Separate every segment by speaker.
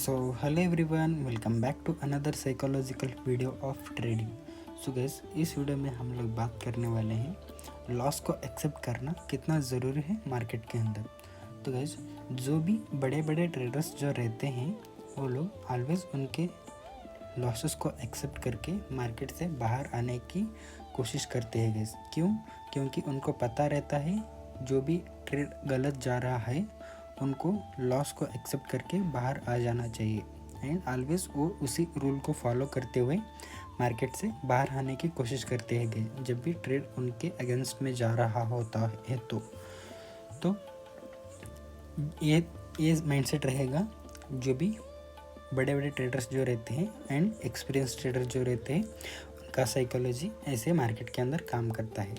Speaker 1: Hello everyone, welcome back to another psychological video of trading. So guys, इस video में हम लोग बात करने वाले हैं लॉस को एक्सेप्ट करना कितना ज़रूरी है मार्केट के अंदर। तो गैस, जो भी बड़े बड़े ट्रेडर्स जो रहते हैं वो लोग ऑलवेज उनके लॉसेस को एक्सेप्ट करके मार्केट से बाहर आने की कोशिश करते हैं गैस। क्यों? क्योंकि उनको पता रहता है जो भी ट्रेड गलत जा रहा है उनको लॉस को एक्सेप्ट करके बाहर आ जाना चाहिए एंड ऑलवेज वो उसी रूल को फॉलो करते हुए मार्केट से बाहर आने की कोशिश करते हैं जब भी ट्रेड उनके अगेंस्ट में जा रहा होता है। तो ये माइंडसेट रहेगा जो भी बड़े बड़े ट्रेडर्स जो रहते हैं एंड एक्सपीरियंस ट्रेडर जो रहते हैं उनका साइकोलॉजी ऐसे मार्केट के अंदर काम करता है।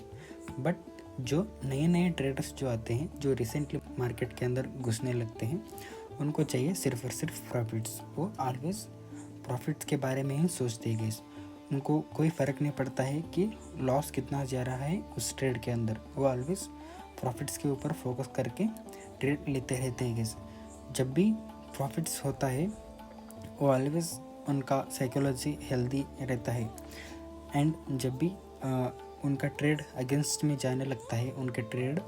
Speaker 1: बट जो नए नए ट्रेडर्स जो आते हैं, जो रिसेंटली मार्केट के अंदर घुसने लगते हैं, उनको चाहिए सिर्फ और सिर्फ प्रॉफिट्स। वो ऑलवेज प्रॉफिट्स के बारे में ही सोचते हैं। उनको कोई फ़र्क नहीं पड़ता है कि लॉस कितना जा रहा है उस ट्रेड के अंदर। वो ऑलवेज प्रॉफिट्स के ऊपर फोकस करके ट्रेड लेते रहते हैं। जब भी प्रॉफिट्स होता है वो ऑलवेज उनका साइकोलॉजी हेल्दी रहता है एंड जब भी उनका ट्रेड अगेंस्ट में जाने लगता है, उनके ट्रेड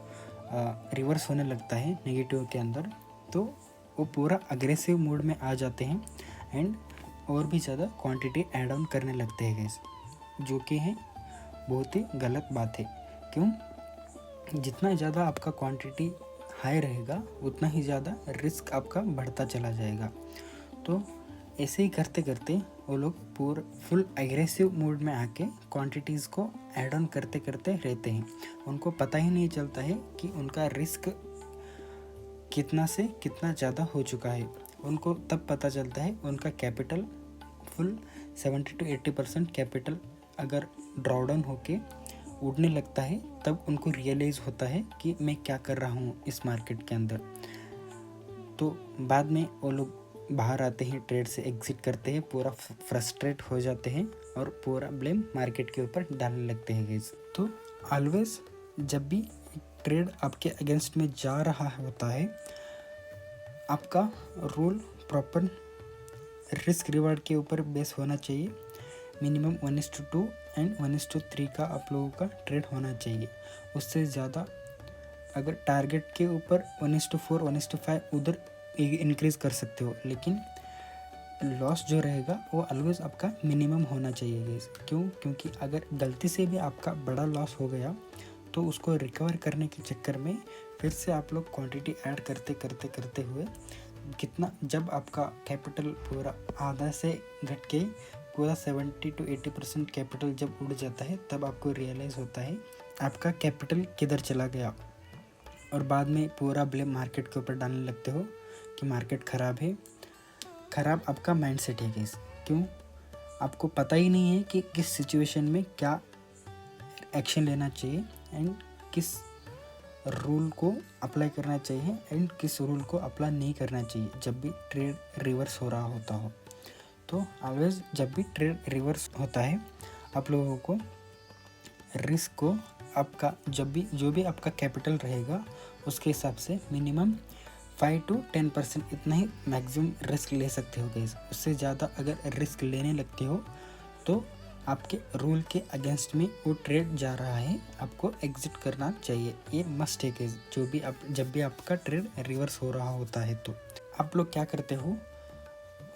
Speaker 1: रिवर्स होने लगता है नेगेटिव के अंदर, तो वो पूरा अग्रेसिव मोड में आ जाते हैं एंड और भी ज़्यादा क्वांटिटी ऐड ऑन करने लगते हैं गैस, जो कि है बहुत ही गलत बात है। क्यों? जितना ज़्यादा आपका क्वांटिटी हाई रहेगा उतना ही ज़्यादा रिस्क आपका बढ़ता चला जाएगा। तो ऐसे ही करते करते वो लोग पूरा फुल एग्रेसिव मोड में आके क्वांटिटीज़ को ऐड ऑन करते करते रहते हैं। उनको पता ही नहीं चलता है कि उनका रिस्क कितना से कितना ज़्यादा हो चुका है। उनको तब पता चलता है उनका कैपिटल फुल 70 to 80% कैपिटल अगर ड्रॉडाउन होके उड़ने लगता है, तब उनको रियलाइज़ होता है कि मैं क्या कर रहा हूँ इस मार्केट के अंदर। तो बाद में वो लोग बाहर आते हैं, ट्रेड से एग्जिट करते हैं, पूरा फ्रस्ट्रेट हो जाते हैं और पूरा ब्लेम मार्केट के ऊपर डालने लगते हैं गाइस। तो ऑलवेज जब भी ट्रेड आपके अगेंस्ट में जा रहा होता है, आपका रूल प्रॉपर रिस्क रिवार्ड के ऊपर बेस होना चाहिए। मिनिमम 1:2 एंड 1:3 का आप लोगों का ट्रेड होना चाहिए। उससे ज़्यादा अगर टारगेट के ऊपर 1:4 1:5 उधर इंक्रीज़ कर सकते हो, लेकिन लॉस जो रहेगा वो ऑलवेज आपका मिनिमम होना चाहिए गाइस। क्यों? क्योंकि अगर गलती से भी आपका बड़ा लॉस हो गया तो उसको रिकवर करने के चक्कर में फिर से आप लोग क्वांटिटी ऐड करते करते करते हुए कितना, जब आपका कैपिटल पूरा आधा से घट के पूरा 70 to 80% कैपिटल जब उड़ जाता है, तब आपको रियलाइज़ होता है आपका कैपिटल किधर चला गया और बाद में पूरा ब्लेम मार्केट के ऊपर डालने लगते हो कि मार्केट ख़राब है। ख़राब आपका माइंडसेट है गाइस। क्यों? आपको पता ही नहीं है कि किस सिचुएशन में क्या एक्शन लेना चाहिए एंड किस रूल को अप्लाई करना चाहिए एंड किस रूल को अप्लाई नहीं करना चाहिए जब भी ट्रेड रिवर्स हो रहा होता हो। तो ऑलवेज जब भी ट्रेड रिवर्स होता है, आप लोगों को रिस्क को आपका जो भी आपका कैपिटल रहेगा उसके हिसाब से मिनिमम 5 to 10% इतना ही मैक्सिमम रिस्क ले सकते हो गाइस। उससे ज़्यादा अगर रिस्क लेने लगते हो तो आपके रूल के अगेंस्ट में वो ट्रेड जा रहा है, आपको एग्जिट करना चाहिए। ये मस्ट है गाइस। जब भी आपका ट्रेड रिवर्स हो रहा होता है तो आप लोग क्या करते हो,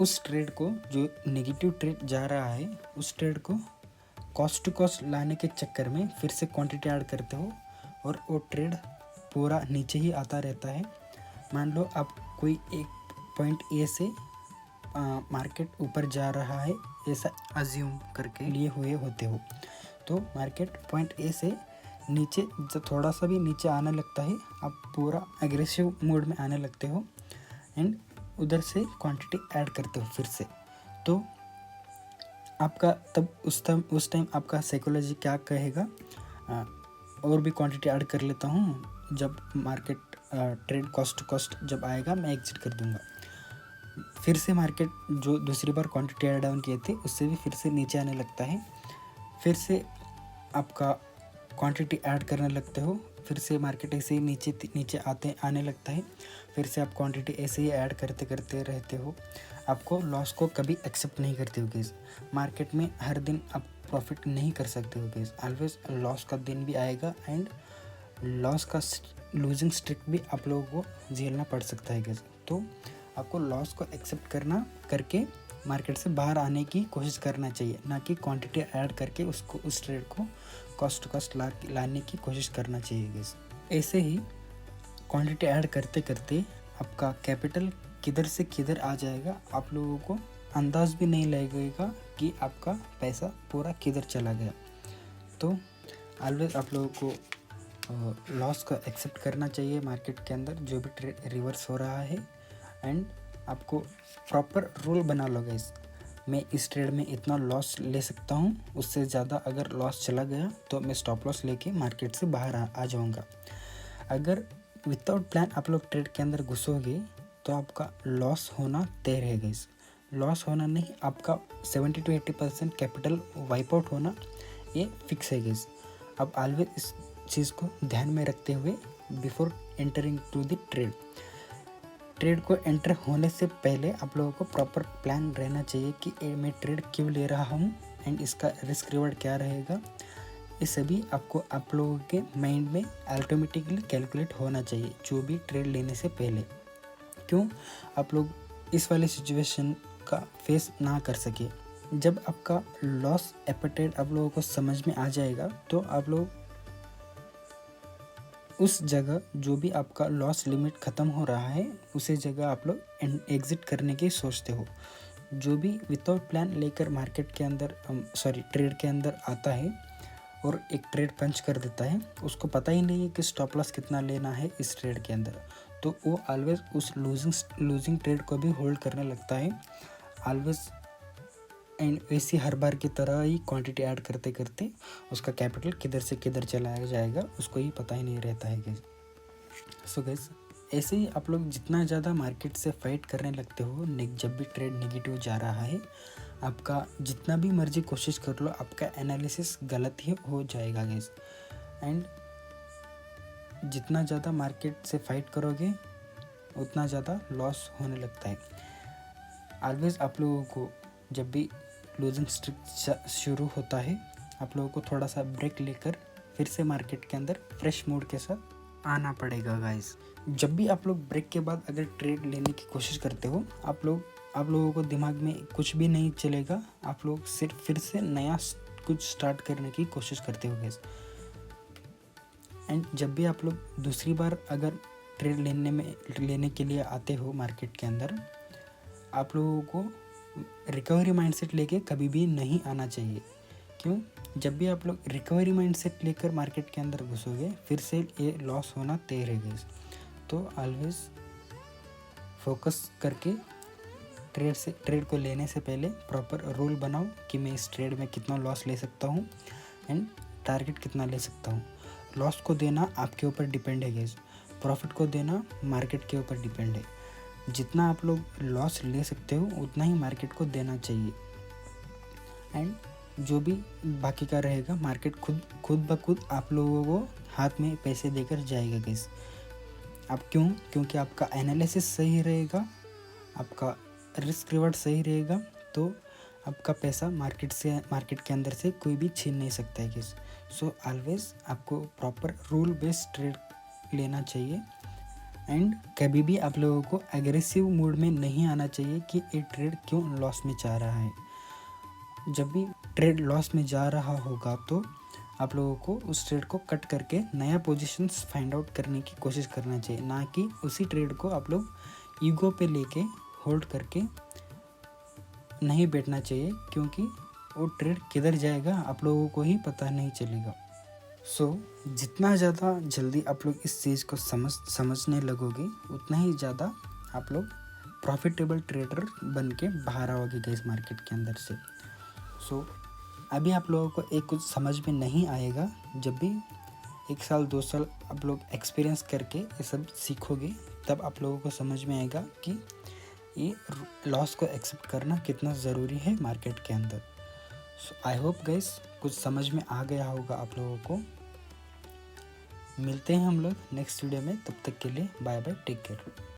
Speaker 1: उस ट्रेड को, जो नेगेटिव ट्रेड जा रहा है, उस ट्रेड को कॉस्ट टू कॉस्ट लाने के चक्कर में फिर से क्वांटिटी ऐड करते हो और वो ट्रेड पूरा नीचे ही आता रहता है। मान लो आप कोई एक पॉइंट ए से मार्केट ऊपर जा रहा है ऐसा अज्यूम करके लिए हुए होते हो, तो मार्केट पॉइंट ए से नीचे जब थोड़ा सा भी नीचे आने लगता है, आप पूरा एग्रेसिव मोड में आने लगते हो एंड उधर से क्वांटिटी ऐड करते हो फिर से। तो आपका तब उस टाइम आपका साइकोलॉजी क्या कहेगा, और भी क्वांटिटी ऐड कर लेता हूँ, जब market trade cost to cost जब आएगा मैं एग्जिट कर दूंगा। फिर से मार्केट जो दूसरी बार क्वांटिटी ऐड डाउन किए थे उससे भी फिर से नीचे आने लगता है, फिर से आपका क्वांटिटी ऐड करने लगते हो, फिर से मार्केट ऐसे ही नीचे आने लगता है, फिर से आप क्वांटिटी ऐसे ही ऐड करते करते रहते हो। आपको लॉस को कभी एक्सेप्ट नहीं करते हो गाइस। मार्केट में हर दिन आप प्रॉफिट नहीं कर सकते हो गाइस, ऑलवेज लॉस का दिन भी आएगा एंड लॉस का लूजिंग स्ट्रिक भी आप लोगों को झेलना पड़ सकता है गाइस। तो आपको लॉस को एक्सेप्ट करके मार्केट से बाहर आने की कोशिश करना चाहिए, ना कि क्वांटिटी ऐड करके उसको उस ट्रेड को कॉस्ट टू कॉस्ट लाने की कोशिश करना चाहिए गाइस। ऐसे ही क्वांटिटी ऐड करते करते आपका कैपिटल किधर से किधर आ जाएगा, आप लोगों को अंदाज भी नहीं लगेगा कि आपका पैसा पूरा किधर चला गया। तो ऑलवेज आप लोगों को लॉस को एक्सेप्ट करना चाहिए मार्केट के अंदर जो भी ट्रेड रिवर्स हो रहा है, एंड आपको प्रॉपर रूल बना लो गाइस। मैं इस ट्रेड में इतना लॉस ले सकता हूँ, उससे ज़्यादा अगर लॉस चला गया तो मैं स्टॉप लॉस लेके मार्केट से बाहर आ जाऊँगा। अगर विदाउट प्लान आप लोग ट्रेड के अंदर घुसोगे तो आपका लॉस होना तय है गाइस। लॉस होना नहीं, आपका 70 to 80% कैपिटल वाइप आउट होना ये फिक्स है गाइस। अब ऑलवेज इस चीज़ को ध्यान में रखते हुए before entering to the trade को एंटर होने से पहले आप लोगों को प्रॉपर प्लान रहना चाहिए कि मैं ट्रेड क्यों ले रहा हूँ एंड इसका रिस्क रिवॉर्ड क्या रहेगा। ये सभी आपको आप लोगों के माइंड में ऑटोमेटिकली कैलकुलेट होना चाहिए जो भी ट्रेड लेने से पहले, क्यों आप लोग इस वाले सिचुएशन का फेस ना कर सके। जब आपका लॉस एपेटाइट आप लोगों को समझ में आ जाएगा तो आप लोग उस जगह जो भी आपका लॉस लिमिट ख़त्म हो रहा है उसी जगह आप लोग एग्ज़िट करने की सोचते हो। जो भी विदाउट प्लान लेकर मार्केट के अंदर ट्रेड के अंदर आता है और एक ट्रेड पंच कर देता है, उसको पता ही नहीं है कि स्टॉप लॉस कितना लेना है इस ट्रेड के अंदर, तो वो ऑलवेज उस लूजिंग ट्रेड को भी होल्ड करने लगता है ऑलवेज। एंड वैसे हर बार की तरह ही क्वांटिटी ऐड करते करते उसका कैपिटल किधर से किधर चलाया जाएगा उसको ही पता ही नहीं रहता है गाइस। सो गाइस, ऐसे ही आप लोग जितना ज़्यादा मार्केट से फाइट करने लगते हो, जब भी ट्रेड नेगेटिव जा रहा है, आपका जितना भी मर्जी कोशिश कर लो आपका एनालिसिस गलत ही हो जाएगा गाइस। एंड जितना ज़्यादा मार्केट से फाइट करोगे उतना ज़्यादा लॉस होने लगता है। ऑलवेज आप लोगों को जब भी लूजिंग स्ट्रिक शुरू होता है आप लोगों को थोड़ा सा ब्रेक लेकर फिर से मार्केट के अंदर फ्रेश मूड के साथ आना पड़ेगा गाइस। जब भी आप लोग ब्रेक के बाद अगर ट्रेड लेने की कोशिश करते हो आप लोगों को दिमाग में कुछ भी नहीं चलेगा, आप लोग सिर्फ फिर से नया कुछ स्टार्ट करने की कोशिश करते हो गाइस। एंड जब भी आप लोग दूसरी बार अगर ट्रेड लेने के लिए आते हो मार्केट के अंदर, आप लोगों को रिकवरी माइंडसेट लेके कभी भी नहीं आना चाहिए। क्यों? जब भी आप लोग रिकवरी माइंडसेट लेकर मार्केट के अंदर घुसोगे फिर से ये लॉस होना तय रहेगा। तो ऑलवेज फोकस करके ट्रेड को लेने से पहले प्रॉपर रूल बनाओ कि मैं इस ट्रेड में कितना लॉस ले सकता हूँ एंड टारगेट कितना ले सकता हूँ। लॉस को देना आपके ऊपर डिपेंड है गाइस, प्रॉफिट को देना मार्केट के ऊपर डिपेंड है। जितना आप लोग लॉस ले सकते हो उतना ही मार्केट को देना चाहिए, एंड जो भी बाकी का रहेगा मार्केट खुद ब खुद आप लोगों को हाथ में पैसे देकर जाएगा गाइस। आप क्योंकि आपका एनालिसिस सही रहेगा, आपका रिस्क रिवॉर्ड सही रहेगा, तो आपका पैसा मार्केट के अंदर से कोई भी छीन नहीं सकता है गाइस। सो ऑलवेज आपको प्रॉपर रूल बेस्ड ट्रेड लेना चाहिए एंड कभी भी आप लोगों को एग्रेसिव मूड में नहीं आना चाहिए कि ये ट्रेड क्यों लॉस में जा रहा है। जब भी ट्रेड लॉस में जा रहा होगा तो आप लोगों को उस ट्रेड को कट करके नया पोजीशंस फाइंड आउट करने की कोशिश करना चाहिए, ना कि उसी ट्रेड को आप लोग ईगो पे लेके होल्ड करके नहीं बैठना चाहिए, क्योंकि वो ट्रेड किधर जाएगा आप लोगों को ही पता नहीं चलेगा। सो जितना ज़्यादा जल्दी आप लोग इस चीज़ को समझने लगोगे उतना ही ज़्यादा आप लोग प्रॉफिटेबल ट्रेडर बन के बाहर आओगे गाइस मार्केट के अंदर से। सो अभी आप लोगों को एक कुछ समझ में नहीं आएगा, जब भी 1 साल 2 साल आप लोग एक्सपीरियंस करके ये सब सीखोगे तब आप लोगों को समझ में आएगा कि ये लॉस को एक्सेप्ट करना कितना ज़रूरी है मार्केट के अंदर। सो आई होप गाइस कुछ समझ में आ गया होगा आप लोगों को। मिलते हैं हम लोग नेक्स्ट वीडियो में, तब तक के लिए बाय बाय, टेक केयर।